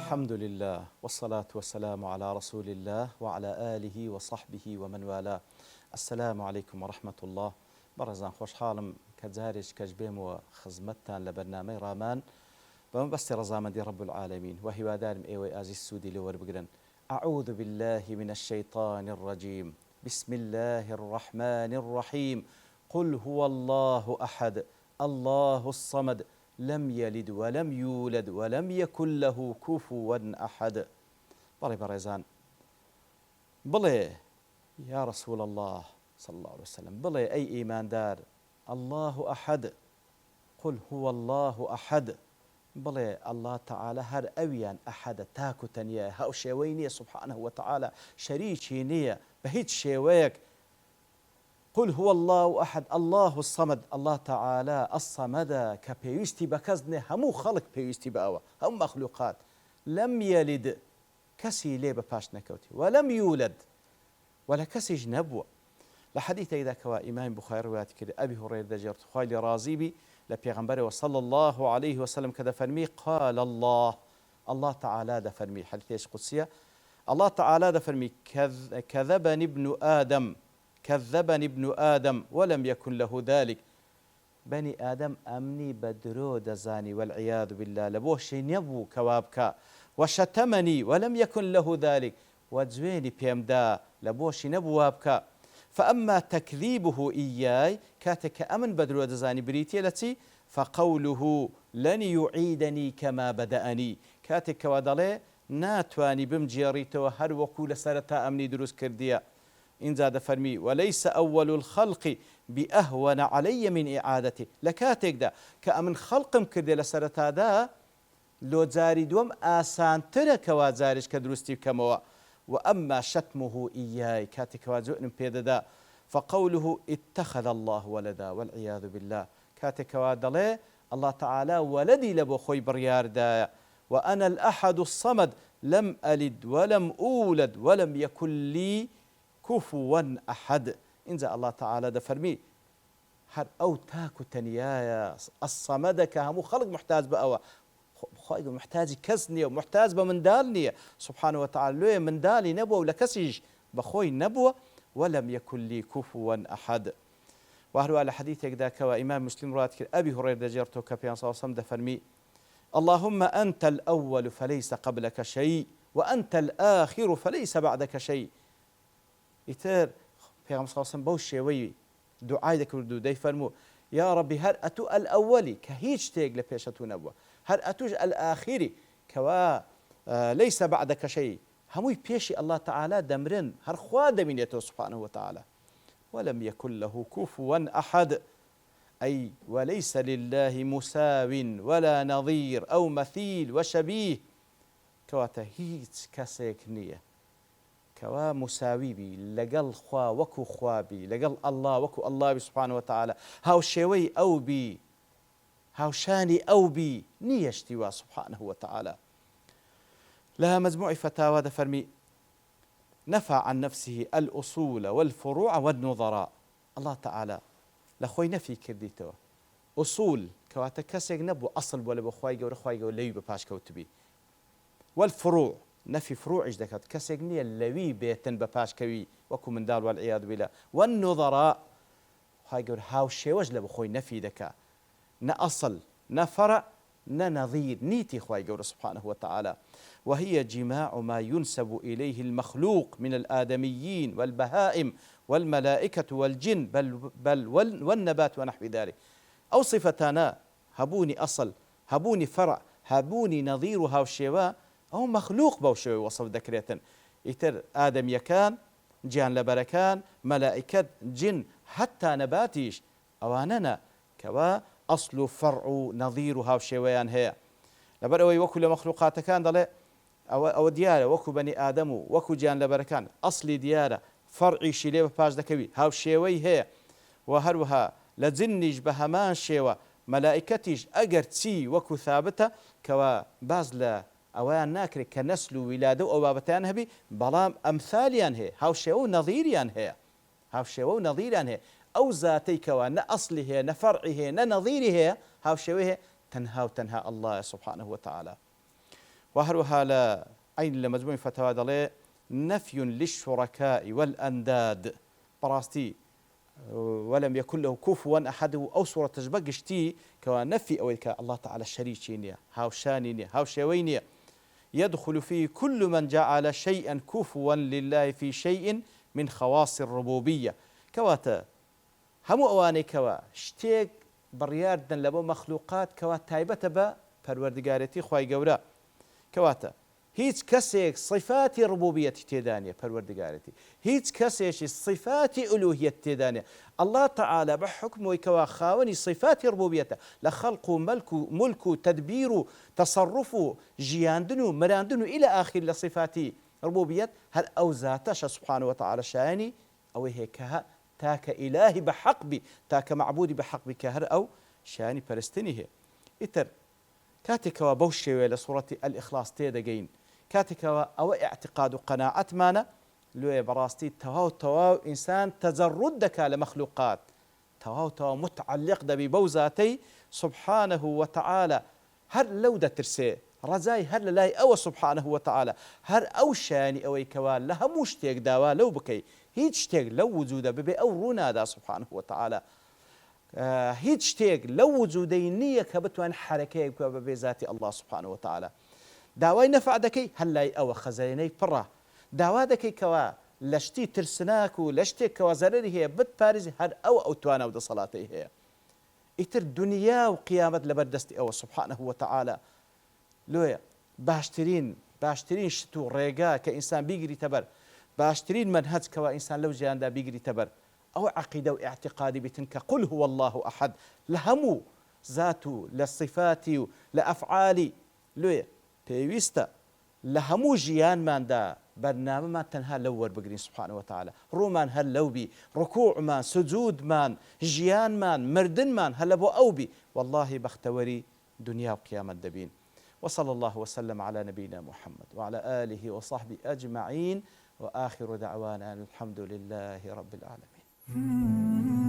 الحمد لله والصلاة والسلام على رسول الله وعلى آله وصحبه ومن والاه. السلام عليكم ورحمة الله. برزان خوش حالم كجارج كجبيم وخزمتان لبرنامج رامان بما بس رزامندي رب العالمين وهي دارم ايوي ازي السودي لور بقرن. أعوذ بالله من الشيطان الرجيم. بسم الله الرحمن الرحيم. قل هو الله أحد الله الصمد لم يلد ولم يولد ولم يكن له كفوا أحد. بلي بريزان بلي يا رسول الله صلى الله عليه وسلم بلي أي إيمان دار الله أحد. قل هو الله أحد. بلي الله تعالى هر أويان أحد تاكو تنيا هاو شوينية سبحانه وتعالى شريكي نية بهيت شويك. قل هو الله أحد الله الصمد الله تعالى الصمد كبيوستي بكزنه همو خلق بيوستي بأوا هم مخلوقات لم يلد كسي لي بباش نكوتي ولم يولد ولا كسي جنبوه لحديث إذا كوا إمام بخاري روايات كده أبي هريرة دجرت خالي رازيبي لبيغمبر صلى الله عليه وسلم كذا فرمي قال الله تعالى ده فرمي حديث قدسية الله تعالى ده فرمي كذبني ابن آدم ولم يكن له ذلك. بني آدم أمني بدرو دزاني والعياذ بالله لبوش نبو كوابك وشتمني ولم يكن له ذلك وجويني بيمدا لبوش نبو وابك. فأما تكذيبه إياي كاتك أمن بدرو دزاني بريتي التي فقوله لن يعيدني كما بدأني كاتك ودلي ناتواني بمجيريتو هر وكول سرتا أمني دروس كرديا. إن زاد فرمي وليس أول الخلق بأهون علي من إعادته لكاتك دا كأمن خلقم كردي لسرتا دا لو زاري دوم آسان ترك وزارش كدرستي كموا. وأما شتمه إياي كاتك وزؤن بيدا فقوله اتخذ الله ولدا والعياذ بالله كاتك ودلي الله تعالى ولدي لبو خوي بريار دا. وأنا الأحد الصمد لم ألد ولم أولد ولم يكن لي كفوا أحد. إنزا الله تعالى ده فرمي هر أو تاكو تنيايا الصمد كهمو خلق محتاج بأوا خايق محتاج كسني ومحتاج بمندالني سبحانه وتعالى لوي مندالي نبوة ولا كسيج بخوي نبوة ولم يكن لي كفوا أحد. وهو على حديث يقدا كوا إمام مسلم رواه أبي هريرة دجرته كبيان صلى الله عليه وسلم ده فرمي اللهم أنت الأول فليس قبلك شيء وأنت الآخر فليس بعدك شيء. يتر پیغمبر صلى الله عليه وسلم بوش شوي دعاء ذكردو داي فرمو يا ربي هر أتو الأولي كهيج تيج لبيشتو نبوة هر أتوج الآخري كوا ليس بعدك شيء هموي بيشي الله تعالى دمرن هر خواد من يتو سبحانه وتعالى. ولم يكن له كفوا أحد أي وليس لله مساو ولا نظير أو مثيل وشبيه كوا تهيج كسيك نية كوا مساوي بي لقل خوا وكو خوابي لقل الله وكو الله سبحانه وتعالى هاو شوي أو بي هاو شاني أو بي نيشتوا سبحانه وتعالى. لها مجموع فتاوى دفرمي نفى عن نفسه الأصول والفروع والنظراء. الله تعالى لخوي نفي كرديتوا أصول كواتكسيق نبو أصل ولا بخوايقة ولا خوايقة ولا يبقاش كوتبي. والفروع نفي فروع دكات كسجنية اللوي بيتن بباش كوي وكو من دال والعياذ بالله. والنظراء هاي يقول هاو شي وجله بخوي نفي دكا نا أصل نا فرع نا نظير نيتي خواي يقول سبحانه وتعالى. وهي جماع ما ينسب إليه المخلوق من الآدميين والبهائم والملائكة والجن بل والنبات ونحو ذلك. أو صفتانا هبوني أصل هبوني فرع هبوني نظير هاو شيوا أو مخلوق بوشوي وصف ذكرية يتر آدم يكان جيان لبركان ملائكة جن حتى نباتيش أواننا كوا أصل فرع نظيرها وشويان هي لبروي وكل مخلوقات كان ضل أو ديارة وكو بني آدم وكو جيان لبركان أصل ديارة فرعي شليبة باش ذكوي هاو شوي هي وهروها لزنج بهمان شوا ملائكتيش أجر تسي وكو ثابتة كوا بازلا أوان ناكري كنسل ولادة أو بابتان هبي بلام أمثاليان هي هاو شيء نظيريان هي هاو شيء نظيريان هي أو ذاتي كوا نأصله نفرعه ننظيره هاو شيء تنهى الله سبحانه وتعالى. وهروها لا عين لمجموع فتاوى دلي نفي للشركاء والأنداد براستي ولم يكن له كفوا أحد أو صورة تجبقشتي كوا نفي أو الله تعالى الشريكينيا هاو شانينيا هاو شوينيا يدخل فيه كل من جعل شيئا كفوا لله في شيء من خواص الربوبية كواتا همو أواني كوا شتيك برياردن لبو مخلوقات كوا تايبة با پروردگاريتي خواهي قورا كواتا هیچ کەسێک صفاتی ڕبوبیەتی تێدانێ پەروەردگارەتی هیچ کەسێکی صفاتی ئولوهیەت تێدانێ الله تعالى بحکمەوەی کەوا خاوەنی صفاتی ڕبوبیەتە لە خەڵق و ملک و تدبیر و تصرف و ژیاندن و مراندن و إلى آخر لە صفاتی ڕبوبیەت هەر ئەو زاتەشە سبحانه وتعالى شایانی ئەوەی هەیە کە تاکە ئیلاهی بەحەق بی تاکە معبودی بەحەق بی کە هەر ئەو شایانی پەرستنی هەیە ئیتر کاتێکەوە بەو شێوەیە لە سوڕەتی الئیخلاص تێدەگەین كاتكوا أو اعتقاد قناعت مانا لو براستي تواو إنسان تزردك لمخلوقات تواو متعلق دبي بوزاتي سبحانه وتعالى هر لو دا ترسي رزاي هر لاي أو سبحانه وتعالى هر أو شاني أو كوال لها مشتيق داوا لو بكي هيج تيق لو وجوده ببي أو رونا دا سبحانه وتعالى هيج تيق لو وجودي نية كبتوان حركة ببي ذاتي الله سبحانه وتعالى داوای نەفع دەکەی هەر لای ئەوە خەزەینەی پڕە داوا دەکەی کەوا لە شتی ترسناک و لە شتێک کەوا زەرەری هەیە بتپارێزی هەر ئەو توانە و دەسەڵاتەی هەیە ئیتر دنیا و قیامەت لەبەردەستی ئەوە سبحانه وتعالى لۆیە باشترین شت و ڕێگا کە ئینسان بیگریتە بەر باشترین منهج کەوا ئینسان لەو ژیاندا بیگریتە بەر ئەو عەقیدە و ئیعتیقادی بیتن کە قل هو الله ئەحەد لە هەموو زات و لە صفاتی و لە ئەفعالی لۆیە پێویستە لە هەموو ژیانماندا بەرنامەمان تەنها لەو وەربگرین سبحانه وتعالى ڕوومان هەر لەو بی ڕکوعمان سجودمان ژیانمان مردنمان هەر لە بۆ ئەو بی والله بەختەوەری دنیا و قیامەت دەبین وصلى الله وسلم على نبينا محمد وعلى آله وصحبه أجمعين وآخر دعوانا الحمد لله رب العالمين